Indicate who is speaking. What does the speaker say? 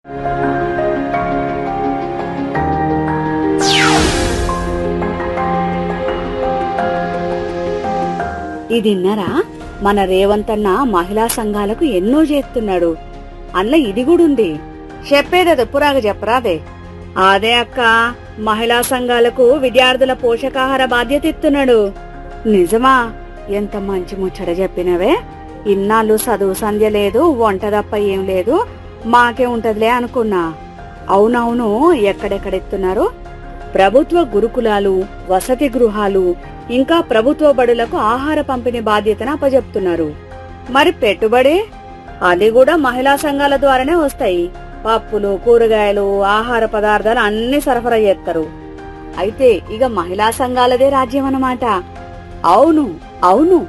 Speaker 1: ఇదిన్నరా, మన రేవంత్ అన్న మహిళా సంఘాలకు ఎన్నో చేస్తున్నాడు. అందులో ఇది కూడా ఉంది. చెప్పేది ఎప్పురాగా చెప్పరాదే. అదే అక్క, మహిళా సంఘాలకు విద్యార్థుల పోషకాహార బాధ్యత ఇస్తున్నాడు. నిజమా? ఎంత మంచి ముచ్చట చెప్పినవే. ఇన్నాళ్ళు చదువు సంధ్య లేదు, వంట తప్ప ఏం లేదు, మాకే ఉంటదిలే అనుకున్నా. అవునవును, ఎక్కడెక్కడెత్తున్నారు? ప్రభుత్వ గురుకులాలు, వసతి గృహాలు, ఇంకా ప్రభుత్వ బడులకు ఆహార పంపిణీ బాధ్యతను అప్పజెప్తున్నారు. మరి పెట్టుబడి? అది కూడా మహిళా సంఘాల ద్వారానే వస్తాయి. పప్పులు, కూరగాయలు, ఆహార పదార్థాలు అన్ని సరఫరా చేస్తారు. అయితే ఇక మహిళా సంఘాలదే రాజ్యం అన్నమాట. అవును అవును,